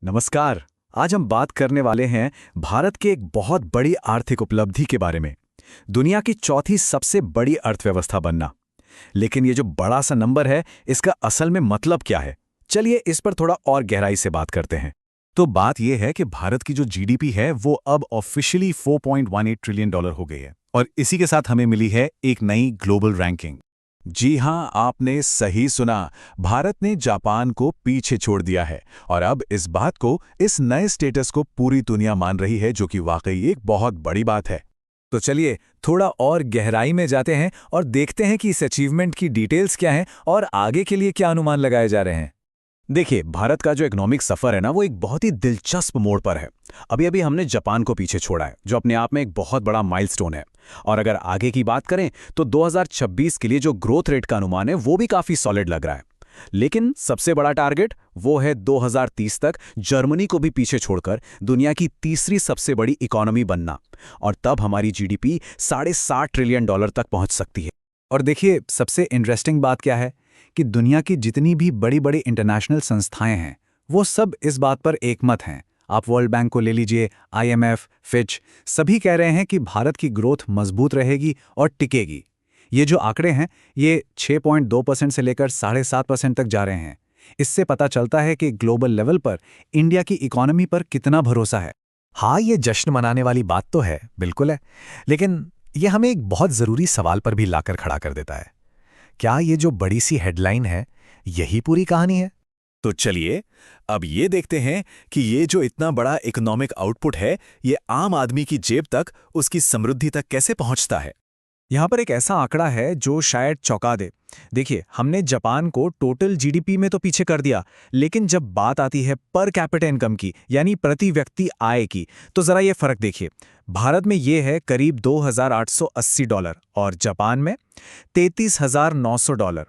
नमस्कार। आज हम बात करने वाले हैं भारत के एक बहुत बड़ी आर्थिक उपलब्धि के बारे में। दुनिया की चौथी सबसे बड़ी अर्थव्यवस्था बनना। लेकिन ये जो बड़ा सा नंबर है, इसका असल में मतलब क्या है? चलिए इस पर थोड़ा और गहराई से बात करते हैं। तो बात यह है कि भारत की जो जीडीपी है वो अब ऑफिशियली $4.18 ट्रिलियन हो गई है और इसी के साथ हमें मिली है एक नई ग्लोबल रैंकिंग। जी हां, आपने सही सुना। भारत ने जापान को पीछे छोड़ दिया है और अब इस नए स्टेटस को पूरी दुनिया मान रही है, जो कि वाकई एक बहुत बड़ी बात है। तो चलिए थोड़ा और गहराई में जाते हैं और देखते हैं कि इस अचीवमेंट की डिटेल्स क्या हैं और आगे के लिए क्या अनुमान लगाए जा रहे हैं। देखिए, भारत का जो इकोनॉमिक सफर है ना, वो एक बहुत ही दिलचस्प मोड़ पर है। अभी अभी हमने जापान को पीछे छोड़ा है, जो अपने आप में एक बहुत बड़ा माइलस्टोन है। और अगर आगे की बात करें तो 2026 के लिए जो ग्रोथ रेट का अनुमान है वो भी काफी सॉलिड लग रहा है। लेकिन सबसे बड़ा टारगेट वो है 2030 तक जर्मनी को भी पीछे छोड़कर दुनिया की तीसरी सबसे बड़ी इकोनॉमी बनना। और तब हमारी जीडीपी $7.5 ट्रिलियन तक पहुंच सकती है। और देखिए, सबसे इंटरेस्टिंग बात क्या है कि दुनिया की जितनी भी बड़ी बड़ी इंटरनेशनल संस्थाएं हैं, वो सब इस बात पर एकमत हैं। आप वर्ल्ड बैंक को ले लीजिए, IMF, फिच, सभी कह रहे हैं कि भारत की ग्रोथ मजबूत रहेगी और टिकेगी। ये जो आंकड़े हैं, ये 6.2% से लेकर 7.5% तक जा रहे हैं। इससे पता चलता है कि ग्लोबल लेवल पर इंडिया की इकोनॉमी पर कितना भरोसा है। हाँ, ये जश्न मनाने वाली बात तो है, बिल्कुल है। लेकिन ये हमें एक बहुत ज़रूरी सवाल पर भी लाकर खड़ा कर देता है। क्या ये जो बड़ी सी हेडलाइन है, यही पूरी कहानी है? तो चलिए अब ये देखते हैं कि ये जो इतना बड़ा इकोनॉमिक आउटपुट है, ये आम आदमी की जेब तक, उसकी समृद्धि तक कैसे पहुंचता है। यहाँ पर एक ऐसा आंकड़ा है जो शायद चौंका दे। देखिए, हमने जापान को टोटल जीडीपी में तो पीछे कर दिया, लेकिन जब बात आती है पर कैपिटा इनकम की, यानी प्रति व्यक्ति आय की, तो जरा ये फर्क देखिए। भारत में ये है करीब $2,880 और जापान में $33,900।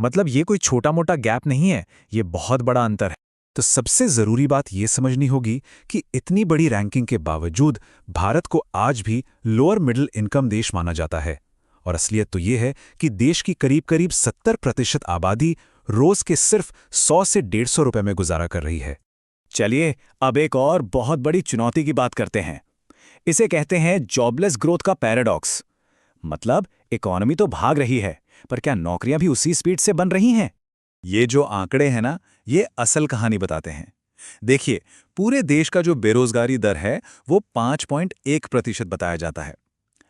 मतलब ये कोई छोटा मोटा गैप नहीं है, ये बहुत बड़ा अंतर है। तो सबसे जरूरी बात ये समझनी होगी कि इतनी बड़ी रैंकिंग के बावजूद भारत को आज भी लोअर मिडिल इनकम देश माना जाता है। और असलियत तो ये है कि देश की करीब करीब 70% आबादी रोज के सिर्फ 100 से 150 रुपए में गुजारा कर रही है। चलिए अब एक और बहुत बड़ी चुनौती की बात करते हैं। इसे कहते हैं जॉबलेस ग्रोथ का पैराडॉक्स। मतलब इकोनॉमी तो भाग रही है, पर क्या नौकरियां भी उसी स्पीड से बन रही हैं? ये जो आंकड़े हैं ना, ये असल कहानी बताते हैं। देखिए, पूरे देश का जो बेरोजगारी दर है वो 5.1% बताया जाता है।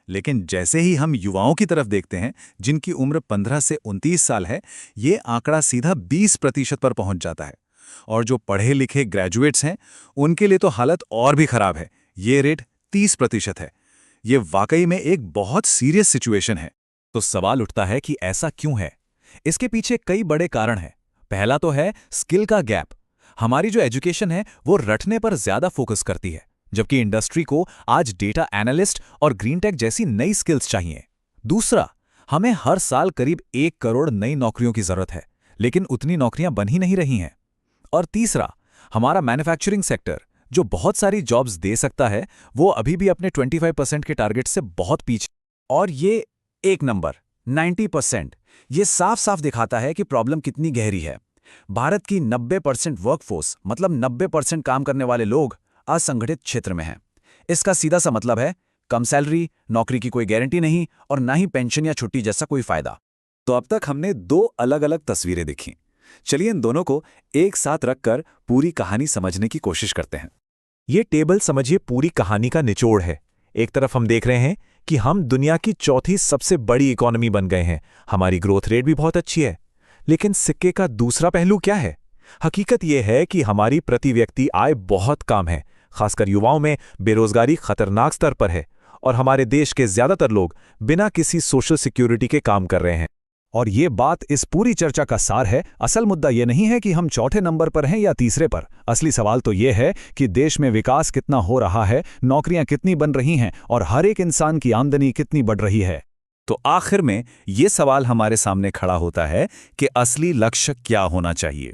लेकिन जैसे ही हम युवाओं की तरफ देखते हैं, जिनकी उम्र 15 से 29 साल है, ये आंकड़ा सीधा 20% पर पहुंच जाता है। और जो पढ़े लिखे ग्रेजुएट्स हैं, उनके लिए तो हालत और भी खराब है। ये रेट 30% है। ये वाकई में एक बहुत सीरियस सिचुएशन है। तो सवाल उठता है कि ऐसा क्यों है? इसके पीछे कई बड़े कारण हैं। पहला तो है स्किल का गैप। हमारी जो एजुकेशन है वो रटने पर ज्यादा फोकस करती है, जबकि इंडस्ट्री को आज डेटा एनालिस्ट और ग्रीन टेक जैसी नई स्किल्स चाहिए। दूसरा, हमें हर साल करीब 1 करोड़ नई नौकरियों की जरूरत है, लेकिन उतनी नौकरियां बन ही नहीं रही हैं। और तीसरा, हमारा मैन्युफैक्चरिंग सेक्टर, जो बहुत सारी जॉब्स दे सकता है, वो अभी भी अपने 25% के टारगेट से बहुत पीछे। और ये एक नंबर 90%, ये साफ साफ दिखाता है कि प्रॉब्लम कितनी गहरी है। भारत की 90% वर्कफोर्स, मतलब 90% काम करने वाले लोग असंगठित क्षेत्र में हैं। इसका सीधा सा मतलब है कम सैलरी, नौकरी की कोई गारंटी नहीं और ना ही पेंशन या छुट्टी जैसा कोई फायदा। तो अब तक हमने 2 अलग अलग तस्वीरें देखी। चलिए इन दोनों को एक साथ रखकर पूरी कहानी समझने की कोशिश करते हैं। ये टेबल समझिए पूरी कहानी का निचोड़ है। एक तरफ हम देख रहे हैं कि हम दुनिया की चौथी सबसे बड़ी इकोनॉमी बन गए हैं। हमारी ग्रोथ रेट भी बहुत अच्छी है। लेकिन सिक्के का दूसरा पहलू क्या है? हकीकत यह है कि हमारी प्रति व्यक्ति आय बहुत कम है। खासकर युवाओं में बेरोजगारी खतरनाक स्तर पर है और हमारे देश के ज्यादातर लोग बिना किसी सोशल सिक्योरिटी के काम कर रहे हैं। और ये बात इस पूरी चर्चा का सार है। असल मुद्दा ये नहीं है कि हम चौथे नंबर पर हैं या तीसरे पर। असली सवाल तो ये है कि देश में विकास कितना हो रहा है, नौकरियां कितनी बन रही हैं और हर एक इंसान की आमदनी कितनी बढ़ रही है। तो आखिर में ये सवाल हमारे सामने खड़ा होता है कि असली लक्ष्य क्या होना चाहिए?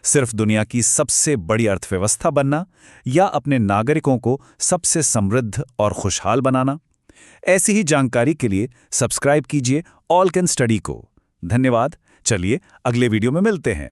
सिर्फ दुनिया की सबसे बड़ी अर्थव्यवस्था बनना या अपने नागरिकों को सबसे समृद्ध और खुशहाल बनाना? ऐसी ही जानकारी के लिए सब्सक्राइब कीजिए ऑल कैन स्टडी को। धन्यवाद। चलिए अगले वीडियो में मिलते हैं।